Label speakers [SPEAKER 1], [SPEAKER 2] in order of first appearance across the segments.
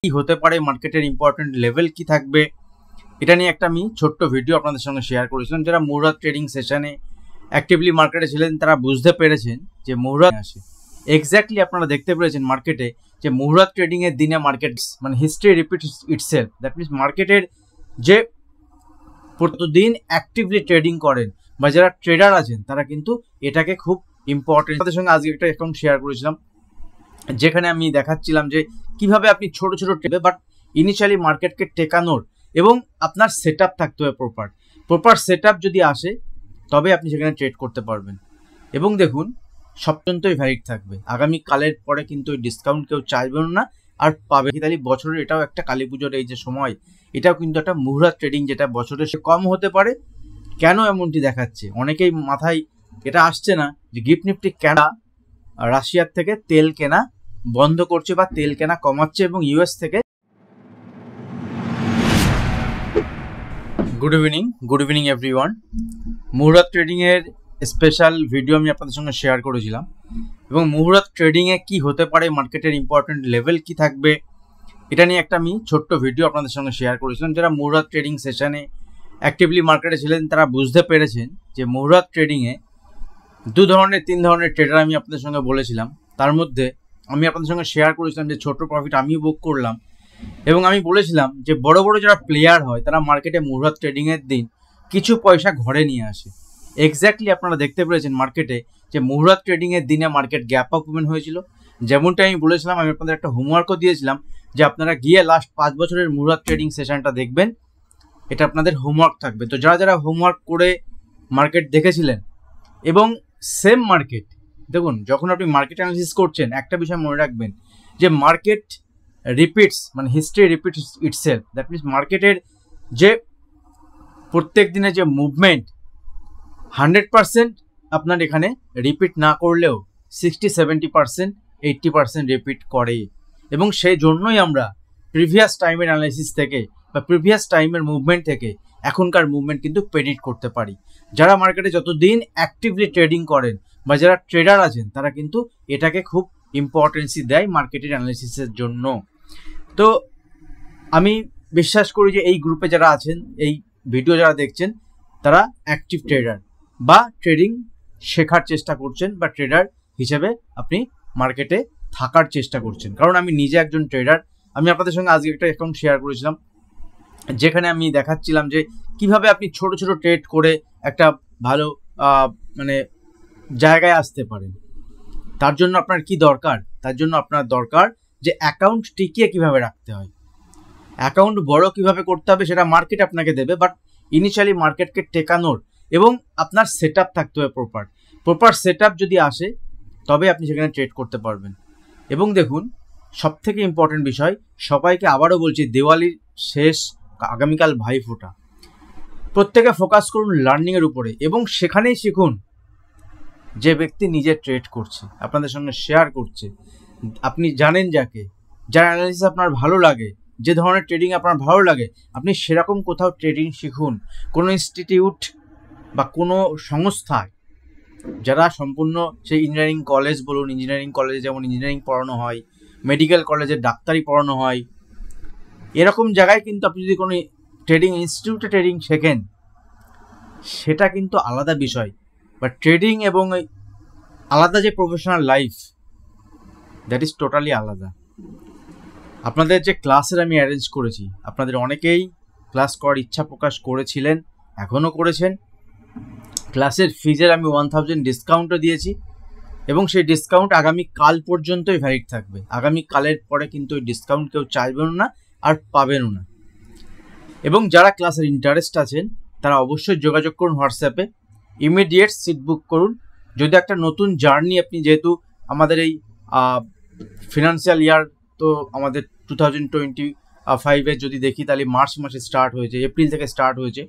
[SPEAKER 1] কি হতে পারে, মার্কেটের ইম্পর্টেন্ট লেভেল কি থাকবে, এটা নিয়ে একটা আমি ছোট্ট ভিডিও আপনাদের সঙ্গে শেয়ার করেছিলাম। যারা মুহুরত ট্রেডিং সেশনে অ্যাক্টিভলি মার্কেটে ছিলেন তারা বুঝতে পেরেছেন যে মুহুরত আসে। এক্স্যাক্টলি আপনারা দেখতে পেরেছেন মার্কেটে যে মুহুরত ট্রেডিং এর দিনে মার্কেট মানে history repeat itself. That means মার্কেটের যে প্রতিদিন অ্যাক্টিভলি ট্রেডিং করেন বা যারা ট্রেডার আছেন তারা কিন্তু এটাকে খুব ইম্পর্টেন্ট। তাদের সঙ্গে আজকে একটা অ্যাকাউন্ট শেয়ার করেছিলাম যেখানে আমি দেখাচ্ছিলাম যে কিভাবে আপনি ছোট ছোট ট্রেডে বাট ইনিশিয়ালি মার্কেটকে টেকানোর এবং আপনার সেট আপ থাকতে হবে প্রপার সেট আপ যদি আসে তবে আপনি সেখানে ট্রেড করতে পারবেন। এবং দেখুন সবচন্তই ভ্যালিড থাকবে। আগামী কালের পরে কিন্তু ওই ডিসকাউন্ট কেউ চাইবেন না আর পাবে। তাহলে বছরের এটাও একটা কালী পুজোর এই যে সময়, এটাও কিন্তু একটা মুহুরত ট্রেডিং যেটা বছরে সে কম হতে পারে। কেন এমনটি দেখাচ্ছে অনেকেই মাথায় এটা আসছে না যে গিফট নিফটি কেন রাশিয়ার থেকে তেল কেনা বন্ধ করছে বা তেল কেনা কমাচ্ছে এবং ইউএস থেকে। Good evening everyone. Muhurat trading এর স্পেশাল ভিডিও আমি আপনাদের সঙ্গে শেয়ার করেছিলাম এবং মুহুরত ট্রেডিং এ কি হতে পারে, মার্কেটের ইম্পর্টেন্ট লেভেল কি থাকবে, এটা নিয়ে একটা আমি ছোট্ট ভিডিও আপনাদের সঙ্গে শেয়ার করেছিলাম। যারা মুহুরত ট্রেডিং সেশনে অ্যাক্টিভলি মার্কেটে ছিলেন তারা বুঝতে পেরেছেন যে মুহুরত ট্রেডিংয়ে তিন ধরনের ট্রেডার আমি আপনাদের সঙ্গে বলেছিলাম। তার মধ্যে আমি আপনাদের সঙ্গে শেয়ার করেছিলাম যে ছোট প্রফিট আমিও বুক করলাম এবং আমি বলেছিলাম যে বড় বড় যারা প্লেয়ার হয় তারা মার্কেটে মুহুরত ট্রেডিংয়ের দিন কিছু পয়সা ঘরে নিয়ে আসে। এক্স্যাক্টলি আপনারা দেখতে পেরেছেন মার্কেটে যে মুহুরত ট্রেডিংয়ের দিনে মার্কেট গ্যাপ আপ ওপেন হয়েছিল। যেমনটা আমি বলেছিলাম, আমি আপনাদের একটা হোমওয়ার্কও দিয়েছিলাম যে আপনারা গিয়ে লাস্ট 5 বছরের মুহুরত ট্রেডিং সেশনটা দেখবেন, এটা আপনাদের হোমওয়ার্ক থাকবে। তো যারা হোমওয়ার্ক করে মার্কেট দেখেছিলেন এবং সেম মার্কেট দেখুন, যখন আপনি মার্কেট অ্যানালিসিস করছেন একটা বিষয় মনে রাখবেন যে মার্কেট রিপিটস মানে history repeats itself. That means মার্কেটের যে প্রত্যেক দিনে যে মুভমেন্ট 100% আপনার এখানে রিপিট না করলেও 60-70% 80% রিপিট করে এবং সেই জন্যই আমরা প্রিভিয়াস টাইমের অ্যানালাইসিস থেকে বা প্রিভিয়াস টাইমের মুভমেন্ট থেকে এখনকার মুভমেন্ট কিন্তু প্রেডিক্ট করতে পারি। যারা মার্কেটে যতদিন অ্যাক্টিভলি ট্রেডিং করেন বা যারা ট্রেডার আছেন তারা কিন্তু এটাকে খুব ইম্পর্টেন্সি দেয় মার্কেটের অ্যানালাইসিসের জন্য। তো আমি বিশ্বাস করি যে এই গ্রুপে যারা আছেন, এই ভিডিও যারা দেখছেন তারা অ্যাক্টিভ ট্রেডার বা ট্রেডিং শেখার চেষ্টা করছেন বা ট্রেডার হিসেবে আপনি মার্কেটে থাকার চেষ্টা করছেন। কারণ আমি নিজে একজন ট্রেডার। আমি আপনাদের সঙ্গে আজকে একটা অ্যাকাউন্ট শেয়ার করেছিলাম যেখানে আমি দেখাচ্ছিলাম যে কিভাবে আপনি ছোট ছোট ট্রেড করে একটা ভালো মানে জায়গায় আসতে পারেন। তার জন্য আপনার কি দরকার? তার জন্য আপনার দরকার যে অ্যাকাউন্ট টিকিয়ে কিভাবে রাখতে হয়, অ্যাকাউন্ট বড় কিভাবে করতে হবে সেটা মার্কেট আপনাকে দেবে, বাট ইনিশিয়ালি মার্কেটকে টেকানোর এবং আপনার সেট আপ থাকতে হবে প্রপার সেট আপ যদি আসে তবে আপনি সেখানে ট্রেড করতে পারবেন। এবং দেখুন সবথেকে ইম্পর্টেন্ট বিষয়, সবাইকে আবারও বলছি, দেওয়ালির শেষ, আগামীকাল ভাইফোঁটা, প্রত্যেকে ফোকাস করুন লার্নিংয়ের উপরে এবং সেখানেই শিখুন যে ব্যক্তি নিজে ট্রেড করছে, আপনাদের সঙ্গে শেয়ার করছে, আপনি জানেন যার অ্যানালিসিস আপনার ভালো লাগে, যে ধরনের ট্রেডিং আপনার ভালো লাগে, আপনি সেরকম কোথাও ট্রেডিং শিখুন। কোনো ইনস্টিটিউট বা কোনো সংস্থায় যারা সম্পূর্ণ সেই ইঞ্জিনিয়ারিং কলেজ বলুন, ইঞ্জিনিয়ারিং কলেজে যেমন ইঞ্জিনিয়ারিং পড়ানো হয়, মেডিকেল কলেজে ডাক্তারি পড়ানো হয়, এরকম জায়গায় কিন্তু আপনি যদি কোনো ট্রেডিং ইনস্টিটিউটে ট্রেডিং শেখেন সেটা কিন্তু আলাদা বিষয়। বাট ট্রেডিং এবং আলাদা যে professional life, that is totally আলাদা। আপনাদের যে ক্লাসের আমি অ্যারেঞ্জ করেছি, আপনাদের অনেকেই ক্লাস করার ইচ্ছা প্রকাশ করেছিলেন, এখনও করেছেন। ক্লাসের ফিজের আমি 1000 ডিসকাউন্টও দিয়েছি এবং সেই ডিসকাউন্ট আগামী কাল পর্যন্তই ভ্যালিড থাকবে। আগামী কালের পরে কিন্তু ওই ডিসকাউন্ট কেউ চাইবেন না আর পাবেনও না। এবং যারা ক্লাসের ইন্টারেস্ট আছেন তারা অবশ্যই যোগাযোগ করুন হোয়াটসঅ্যাপে, ইমিডিয়েট সিট বুক করুন। যদি একটা নতুন জার্নি আপনি, যেহেতু আমাদের এই ফিনান্সিয়াল ইয়ার তো আমাদের 2025-এর যদি দেখি তাহলে মার্চ মাসে স্টার্ট হয়েছে, এপ্রিল থেকে স্টার্ট হয়েছে,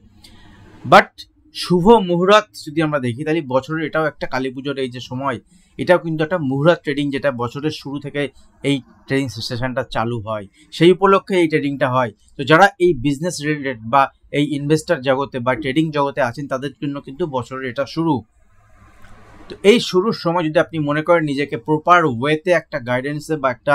[SPEAKER 1] বাট শুভ মুহুরত যদি আমরা দেখি তাহলে বছরের এটাও একটা কালী পুজোর এই যে সময়, এটাও কিন্তু একটা মুহুরত ট্রেডিং যেটা বছরের শুরু থেকে এই ট্রেডিং সেশনটা চালু হয়, সেই উপলক্ষে এই ট্রেডিংটা হয়। তো যারা এই বিজনেস রিলেটেড বা এই ইনভেস্টার জগতে বা ট্রেডিং জগতে আছেন তাদের জন্য কিন্তু বছরের এটা শুরু। তো এই শুরুর সময় যদি আপনি মনে করেন নিজেকে প্রপার ওয়েতে একটা গাইডেন্সে বা একটা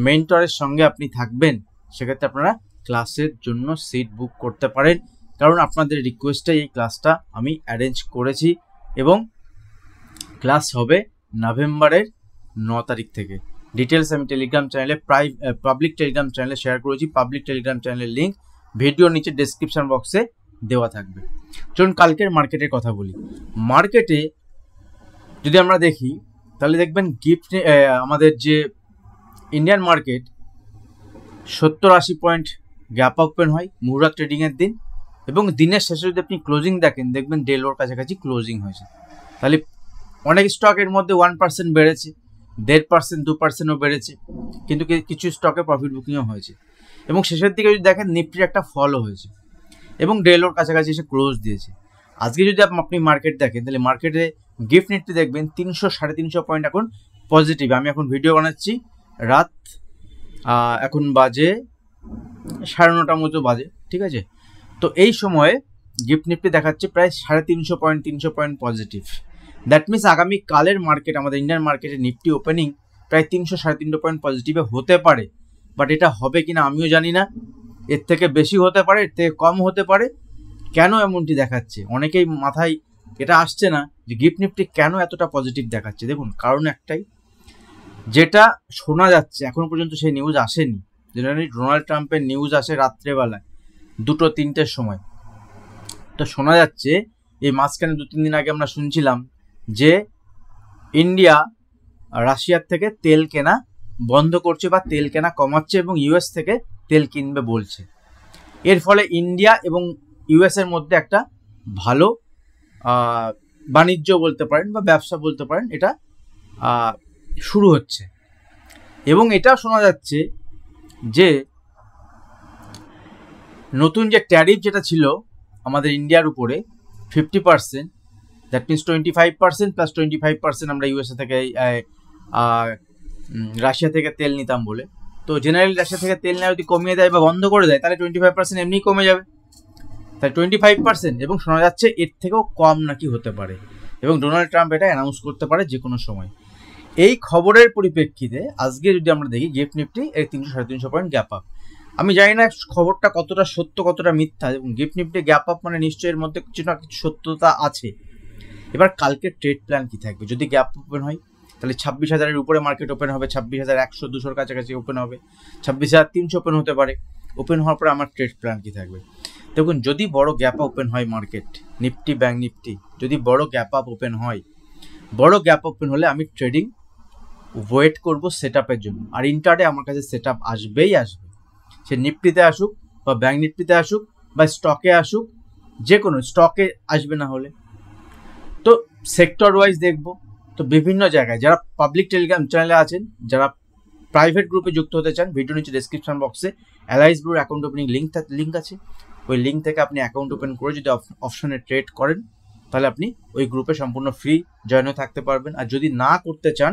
[SPEAKER 1] মেন্টরের সঙ্গে আপনি থাকবেন, সেক্ষেত্রে আপনারা ক্লাসের জন্য সিট বুক করতে পারেন, কারণ আপনাদের রিকোয়েস্টে এই ক্লাসটা আমি অ্যারেঞ্জ করেছি এবং ক্লাস হবে নভেম্বরের 9 তারিখ থেকে। ডিটেলস আমি টেলিগ্রাম চ্যানেলে পাবলিক টেলিগ্রাম চ্যানেলে শেয়ার করেছি। পাবলিক টেলিগ্রাম চ্যানেলের লিঙ্ক ভিডিওর নিচে ডেসক্রিপশন বক্সে দেওয়া থাকবে। চলুন কালকের মার্কেটের কথা বলি। মার্কেটে যদি আমরা দেখি তাহলে দেখবেন আমাদের যে Indian market 70-80 point gap open হয় মুহুরাত ট্রেডিংয়ের দিন, এবং দিনের শেষে যদি আপনি ক্লোজিং দেখেন দেখবেন ডে লোর কাছাকাছি ক্লোজিং হয়েছে। তাহলে অনেক স্টকের মধ্যে 1% বেড়েছে, 1.5%, 2%ও বেড়েছে, কিন্তু কিছু স্টকে প্রফিট বুকিংও হয়েছে। এবং শেষের দিকে যদি দেখেন নিফটির একটা ফলও হয়েছে এবং ডে লোর কাছাকাছি এসে ক্লোজ দিয়েছে। আজকে যদি আপনি মার্কেট দেখেন তাহলে মার্কেটে গিফট নিফটি দেখবেন 300-350 পয়েন্ট এখন পজিটিভ। আমি এখন ভিডিও বানাচ্ছি রাত এখন বাজে 9:30 মতো বাজে, ঠিক আছে। তো এই সময়ে গিফট নিফটি দেখাচ্ছে প্রায় 350 point 300 point positive. That means আগামী কালের মার্কেট আমাদের ইন্ডিয়ান মার্কেটে নিফটি ওপেনিং প্রায় 300-350 পয়েন্ট পজিটিভে হতে পারে, বাট এটা হবে কিনা আমিও জানি না। এর থেকে বেশি হতে পারে, এর থেকে কম হতে পারে। কেন এমনটি দেখাচ্ছে অনেকেই মাথায় এটা আসছে না যে গিফট নিফটি কেন এতটা পজিটিভ দেখাচ্ছে। দেখুন কারণ একটাই, যেটা শোনা যাচ্ছে এখনো পর্যন্ত সেই নিউজ আসেনি। জেনারেলি ডোনাল্ড ট্রাম্পের নিউজ আসে রাত্রেবেলায় 2-3টের সময়। তো শোনা যাচ্ছে এই মাঝখানে 2-3 দিন আগে আমরা শুনছিলাম যে ইন্ডিয়া রাশিয়ার থেকে তেল কেনা বন্ধ করছে বা তেল কেনা কমাচ্ছে এবং ইউএস থেকে তেল কিনবে বলছে। এর ফলে ইন্ডিয়া এবং ইউএস এর মধ্যে একটা ভালো বাণিজ্য বলতে পারেন বা ব্যবসা বলতে পারেন, এটা শুরু হচ্ছে। এবং এটাও শোনা যাচ্ছে যে নতুন যে ট্যারিফ যেটা ছিল আমাদের ইন্ডিয়ার উপরে 50%, দ্যাট মিনস 25% প্লাস 25% আমরা ইউএসএ থেকে রাশিয়া থেকে তেল নিতাম বলে। তো জেনারেলি রাশিয়া থেকে তেল নেওয়া যদি কমিয়ে দেয় বা বন্ধ করে দেয় তাহলে 25% এমনিই কমে যাবে, তাই 25%। এবং শোনা যাচ্ছে এর থেকেও কম নাকি হতে পারে, এবং ডোনাল্ড ট্রাম্প এটা অ্যানাউন্স করতে পারে যে কোনো সময়। এই খবরের পরিপ্রেক্ষিতে আজকে যদি আমরা দেখি গিফট নিফটি এই 300-350 পয়েন্ট গ্যাপ আপ। আমি জানি না খবরটা কতটা সত্য কতটা মিথ্যা, এবং গিফট নিফটি গ্যাপ আপ মানে নিশ্চয়ই এর মধ্যে কিছু না কিছু সত্যতা আছে। এবার কালকে ট্রেড প্ল্যান কি থাকবে? যদি গ্যাপ ওপেন হয় তাহলে 26,000-এর উপরে মার্কেট ওপেন হবে, 26,100-200-র কাছাকাছি ওপেন হবে, 26,300 ওপেন হতে পারে। ওপেন হওয়ার পরে আমার ট্রেড প্ল্যান কি থাকবে? দেখুন যদি বড় গ্যাপ ওপেন হয় মার্কেট, নিফটি ব্যাংক নিফটি যদি বড় গ্যাপ আপ ওপেন হয়, বড় গ্যাপ ওপেন হলে আমি ট্রেডিং ওয়েট করব সেট আপের জন্য। আর ইন্টারডে আমার কাছে সেট আপ আসবেই আসবে, সে নিফটিতে আসুক বা ব্যাংক নিফটিতে আসুক বা স্টকে আসুক, যে কোনো স্টকে আসবে না হলে। তো সেক্টর ওয়াইজ দেখব। তো বিভিন্ন জায়গায় যারা পাবলিক টেলিগ্রাম চ্যানেলে আছেন, যারা প্রাইভেট গ্রুপে যুক্ত হতে চান, ভিডিও নিচে ডেসক্রিপশন বক্সে অ্যালাইস ব্রুর অ্যাকাউন্ট ওপেনিং লিঙ্ক আছে। ওই লিঙ্ক থেকে আপনি অ্যাকাউন্ট ওপেন করে যদি অপশনে ট্রেড করেন তাহলে আপনি ওই গ্রুপে সম্পূর্ণ ফ্রি জয়েন হয়ে থাকতে পারবেন। আর যদি না করতে চান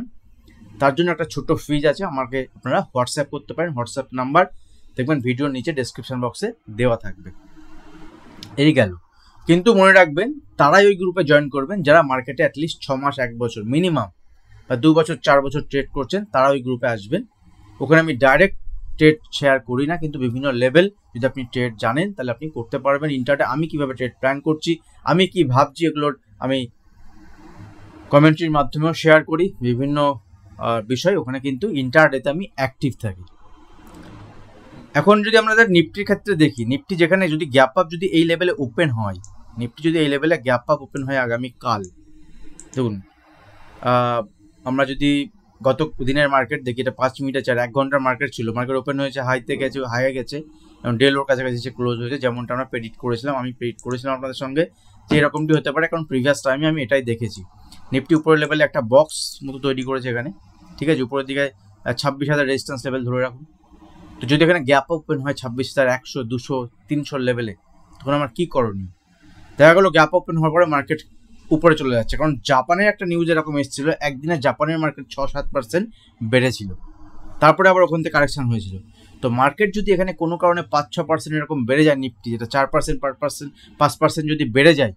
[SPEAKER 1] তার জন্য একটা ছোট ফিজ আছে, আমাকে আপনারা হোয়াটসঅ্যাপ করতে পারেন। হোয়াটসঅ্যাপ নাম্বার দেখবেন ভিডিওর নিচে ডেসক্রিপশন বক্সে দেওয়া থাকবে। এই গেল। কিন্তু মনে রাখবেন তারাই ওই গ্রুপে জয়েন করবেন যারা মার্কেটে অ্যাটলিস্ট 6 মাস 1 বছর মিনিমাম বা 2 বছর 4 বছর ট্রেড করছেন, তারা ওই গ্রুপে আসবেন। ওখানে আমি ডাইরেক্ট ট্রেড শেয়ার করি না, কিন্তু বিভিন্ন লেভেল যদি আপনি ট্রেড জানেন তাহলে আপনি করতে পারবেন। ইন্টারডে আমি কিভাবে ট্রেড প্ল্যান করছি, আমি কি ভাবছি, এগুলোর আমি কমেন্ট্রির মাধ্যমেও শেয়ার করি বিভিন্ন বিষয়। ওখানে কিন্তু ইন্টারডেতে আমি অ্যাক্টিভ থাকি। এখন যদি আমাদের নিফটির ক্ষেত্রে দেখি, নিফটি যেখানে যদি গ্যাপ আপ যদি এই লেভেলে ওপেন হয়, নিফটি যদি এই লেভেলে গ্যাপ আপ ওপেন হয় আগামীকাল, দেখুন আমরা যদি গত দিনের মার্কেট দেখি, এটা 5 মিনিটের 1 ঘন্টার মার্কেট ছিল। মার্কেট ওপেন হয়েছে হাইতে গেছে, হাইয়ে গেছে এবং ডে লোর কাছাকাছি এসে ক্লোজ হয়েছে, যেমনটা আমরা প্রেডিক্ট করেছিলাম। আমি প্রেডিক্ট করেছিলাম আপনাদের সঙ্গে যে এরকমটি হতে পারে, কারণ প্রিভিয়াস টাইমে আমি এটাই দেখেছি। নিফটি উপরের লেভেলে একটা বক্স মতো তৈরি করেছে এখানে, ঠিক আছে। উপরের দিকে 26,000 রেজিস্ট্যান্স লেভেল ধরে রাখুন। তো যদি এখানে গ্যাপ ওপেন হয় 26,100, 200, 300 লেভেলে, তখন আমার কী করণীয়? দেখা গেলো গ্যাপ ওপেন হওয়ার পরে মার্কেট উপরে চলে যাচ্ছে, কারণ জাপানের একটা নিউজ এরকম এসেছিল, একদিনে জাপানের মার্কেট 6-7% বেড়েছিল, তারপরে আবার ওখান থেকে কারেকশন হয়েছিল। তো মার্কেট যদি এখানে কোনো কারণে 5-6% এরকম বেড়ে যায়, নিফটি যেটা 4%, 5% যদি বেড়ে যায়,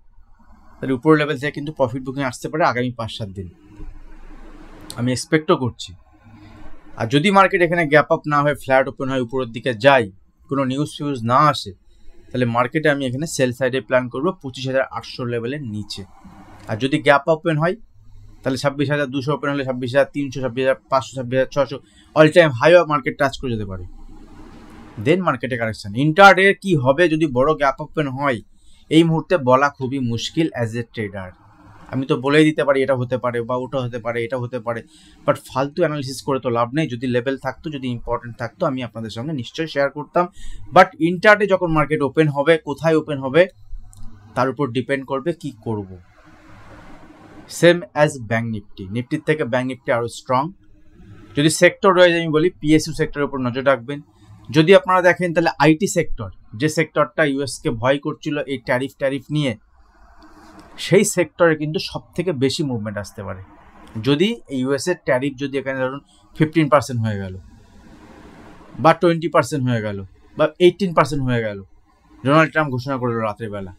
[SPEAKER 1] তাহলে উপরের লেভেল থেকে কিন্তু প্রফিট বুকিং আসতে পারে আগামী 5-7 দিন। আমি এক্সপেক্টও করছি। আর যদি মার্কেট এখানে গ্যাপ আপ না হয়ে ফ্ল্যাট ওপেন হয়, উপরের দিকে যায়, কোনো নিউজ ফিউজ না আসে, তাহলে মার্কেটে আমি এখানে সেল সাইডে প্ল্যান করবো 25,800 লেভেলের নিচে। আর যদি গ্যাপ ওপেন হয় তাহলে 26,200 ওপেন হলে 26,300, 26,500, 26,600 অল টাইম হাইও মার্কেট টাচ করে যেতে পারে। দেন মার্কেটে কারেকশন। ইন্টারডে কি হবে যদি বড় গ্যাপ ওপেন হয়, এই মুহূর্তে বলা খুবই মুশকিল অ্যাজ এ ট্রেডার। আমি তো বলেই দিতে পারি এটা হতে পারে বা ওটা হতে পারে, এটা হতে পারে, বাট ফালতু অ্যানালিসিস করে তো লাভ নেই। যদি লেভেল থাকতো, যদি ইম্পর্টেন্ট থাকতো, আমি আপনাদের সঙ্গে নিশ্চয়ই শেয়ার করতাম। বাট ইন্টারডে যখন মার্কেট ওপেন হবে, কোথায় ওপেন হবে তার উপর ডিপেন্ড করবে কি করব। সেম অ্যাজ ব্যাঙ্ক নিফটি, নিফটির থেকে ব্যাঙ্ক নিফটি আরও স্ট্রং। যদি সেক্টর রয়েছে, আমি বলি পিএসইউ সেক্টরের উপর নজর রাখবেন। যদি আপনারা দেখেন তাহলে আইটি সেক্টর, যে সেক্টরটা ইউএসকে ভয় করছিল এই ট্যারিফ নিয়ে, সেই সেক্টরে কিন্তু সব থেকে বেশি মুভমেন্ট আসতে পারে। যদি ইউএসের ট্যারিফ যদি এখানে ধরুন 15% হয়ে গেল, বা 20% হয়ে গেল, বা 18% হয়ে গেল, ডোনাল্ড ট্রাম্প ঘোষণা করলো রাত্রেবেলা,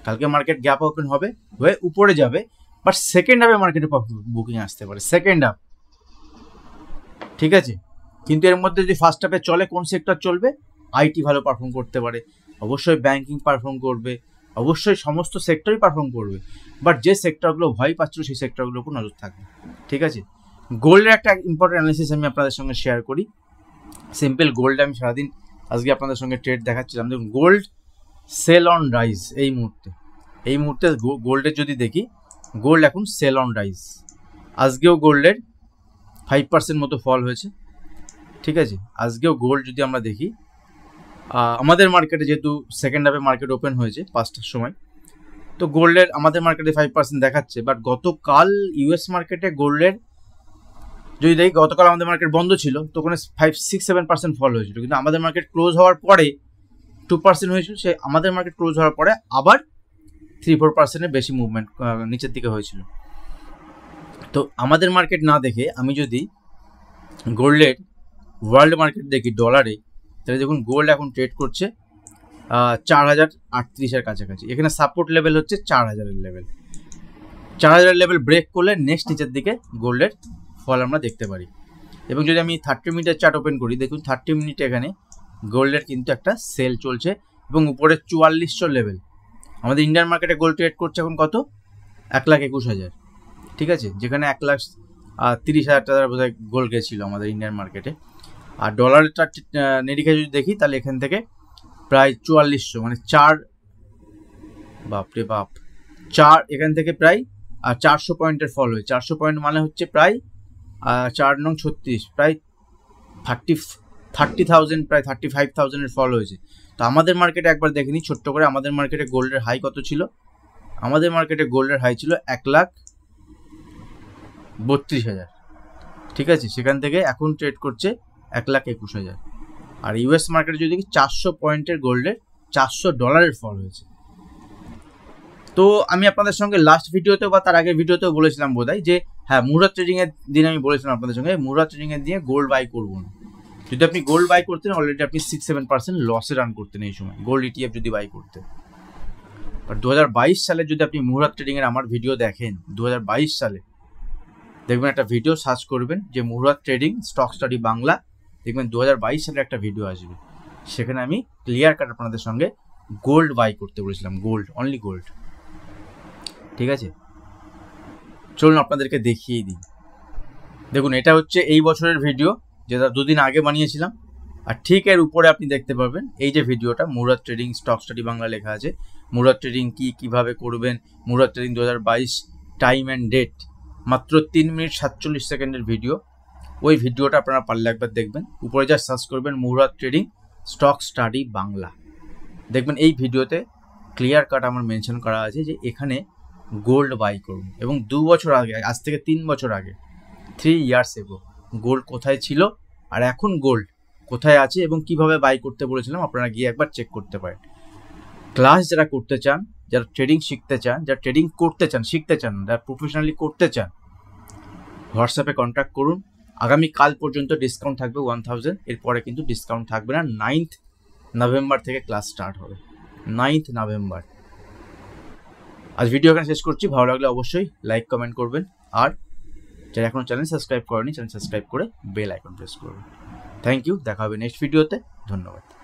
[SPEAKER 1] কালকে মার্কেট গ্যাপ ওপেন হবে, হয়ে উপরে যাবে, বাট সেকেন্ড হাফে মার্কেটে বুকিং আসতে পারে, সেকেন্ড হাফ, ঠিক আছে। কিন্তু এর মধ্যে যদি ফার্স্ট হাফে চলে, কোন সেক্টর চলবে? আইটি ভালো পারফর্ম করতে পারে, অবশ্যই ব্যাংকিং পারফর্ম করবে, অবশ্যই সমস্ত সেক্টরই পারফর্ম করবে, বাট যে সেক্টরগুলো ভয় পাচ্ছিল সেই সেক্টরগুলোর উপর নজর থাকবে, ঠিক আছে। গোল্ডের একটা ইম্পর্টেন্ট অ্যানালিসিস আমি আপনাদের সঙ্গে শেয়ার করি। সিম্পল গোল্ড আমি সারাদিন আজকে আপনাদের সঙ্গে ট্রেড দেখাচ্ছিলাম। দেখুন গোল্ড সেল অন রাইজ এই মুহূর্তে গোল্ডের যদি দেখি, গোল্ড এখন সেল অন রাইজ। আজকেও গোল্ডের 5% মতো ফল হয়েছে, ঠিক আছে। আজকেও গোল্ড যদি আমরা দেখি, আমাদের মার্কেটে যেহেতু সেকেন্ড হাফে মার্কেট ওপেন হয়েছে 5টার সময়, তো গোল্ডের আমাদের মার্কেটে 5% দেখাচ্ছে, বাট গতকাল ইউএস মার্কেটে গোল্ডের যদি দেখি, গতকাল আমাদের মার্কেট বন্ধ ছিল, তো ওখানে 5-6-7% ফল হয়েছিল, কিন্তু আমাদের মার্কেট ক্লোজ হওয়ার পরে 2% হয়েছিল, সে আমাদের মার্কেট ক্লোজ হওয়ার পরে আবার 3-4%-এর বেশি মুভমেন্ট নিচের দিকে হয়েছিল। তো আমাদের মার্কেট না দেখে আমি যদি গোল্ডের ওয়ার্ল্ড মার্কেট দেখি ডলারে, তাহলে দেখুন গোল্ড এখন ট্রেড করছে 4,038-এর কাছাকাছি। এখানে সাপোর্ট লেভেল হচ্ছে 4,000-এর লেভেল। 4,000-এর লেভেল ব্রেক করলে নেক্সট নিচের দিকে গোল্ডের ফল আমরা দেখতে পারি। এবং যদি আমি 30 মিনিটের চার্ট ওপেন করি, দেখুন 30 মিনিট এখানে গোল্ডের কিন্তু একটা সেল চলছে, এবং উপরে 4400 লেভেল। আমাদের ইন্ডিয়ান মার্কেটে গোল্ড ট্রেড করছে এখন কত? 1,21,000, ঠিক আছে, যেখানে 1,30,000 টাকার বোধহয় গোল্ড গেছিল আমাদের ইন্ডিয়ান মার্কেটে। আর ডলারের চার্ট নিরিখে যদি দেখি, তাহলে এখান থেকে প্রায় 4400, মানে 4, বাপরে বাপ, 4, এখান থেকে প্রায় 400 পয়েন্টের ফল হয়েছে। 400 পয়েন্ট মানে হচ্ছে প্রায় 4×36, প্রায় 30,000, প্রায় 35,000-এর ফল হয়েছে। তো আমাদের মার্কেটে একবার দেখে নিই ছোট্ট করে, আমাদের মার্কেটে গোল্ডের হাই কত ছিল? আমাদের মার্কেটে গোল্ডের হাই ছিল 1,32,000, ঠিক আছে। সেখান থেকে এখন ট্রেড করছে 1,21,000। আর ইউএস মার্কেটে যদি দেখি 400 পয়েন্টের গোল্ডের $400 ফল হয়েছে। তো আমি আপনাদের সঙ্গে লাস্ট ভিডিওতেও বা তার আগের ভিডিওতেও বলেছিলাম বোধহয়, যে হ্যাঁ, মুহুর্ত ট্রেডিংয়ের দিন আমি বলেছিলাম আপনাদের সঙ্গে, মুহুর্ত ট্রেডিংয়ের দিয়ে গোল্ড বাই করবো না। যদি আপনি গোল্ড বাই করতেন, অলরেডি আপনি 6-7% লসে রান করতেন এই সময়, গোল্ড ইটিএফ যদি বাই করতেন। বাট 2022 সালে যদি আপনি মুহুর্ত ট্রেডিংয়ের আমার ভিডিও দেখেন, 2022 সালে দেখবেন একটা ভিডিও সার্চ করবেন যে মুহুর্ত ট্রেডিং স্টক স্টাডি বাংলা, দেখবেন 2022 সালে একটা ভিডিও আসবে, সেখানে আমি ক্লিয়ার কাট আপনাদের সঙ্গে গোল্ড বাই করতে বলেছিলাম, গোল্ড, অনলি গোল্ড, ঠিক আছে। চলুন আপনাদেরকে দেখিয়ে দিই। দেখুন এটা হচ্ছে এই বছরের ভিডিও, যেটা 2 দিন আগে বানিয়েছিলাম। আর ঠিক এর উপরে আপনি দেখতে পাবেন এই যে ভিডিওটা, মুহুর্ত ট্রেডিং স্টক স্টাডি বাংলা লেখা আছে। মুহুর্ত ট্রেডিং কিভাবে করবেন, মুহুর্ত ট্রেডিং 2022 টাইম অ্যান্ড ডেট, মাত্র 3 মিনিট 47 সেকেন্ডের ভিডিও। ওই ভিডিওটা আপনারা পারলে একবার দেখবেন। উপরে যা সার্চ করবেন মুহুর্ত ট্রেডিং স্টক স্টাডি বাংলা, দেখবেন এই ভিডিওতে ক্লিয়ার কাট আমার মেনশন করা আছে যে এখানে গোল্ড বাই করুন। এবং 2 বছর আগে, আজ থেকে 3 বছর আগে, 3 ইয়ার্স এগো গোল্ড কোথায় ছিল আর এখন গোল্ড কোথায় আছে এবং কিভাবে বাই করতে বলেছিলাম, আপনারা গিয়ে একবার চেক করতে পারেন। ক্লাস যারা করতে চান, যারা ট্রেডিং শিখতে চান, যারা ট্রেডিং করতে চান, শিখতে চান, যারা প্রফেশনালি করতে চান, হোয়াটসঅ্যাপে কন্ট্যাক্ট করুন। আগামী কাল পর্যন্ত ডিসকাউন্ট থাকবে 1000, এরপরে কিন্তু ডিসকাউন্ট থাকবে না। 9th নভেম্বর থেকে ক্লাস স্টার্ট হবে, 9th নভেম্বর। আজ ভিডিও এখানে শেষ করছি। ভালো লাগলে অবশ্যই লাইক কমেন্ট করবেন, আর যারা এখনও চ্যানেল সাবস্ক্রাইব করেনি চ্যানেল সাবস্ক্রাইব করে বেল আইকন প্রেস করবে। থ্যাংক ইউ, দেখা হবে নেক্সট ভিডিওতে। ধন্যবাদ।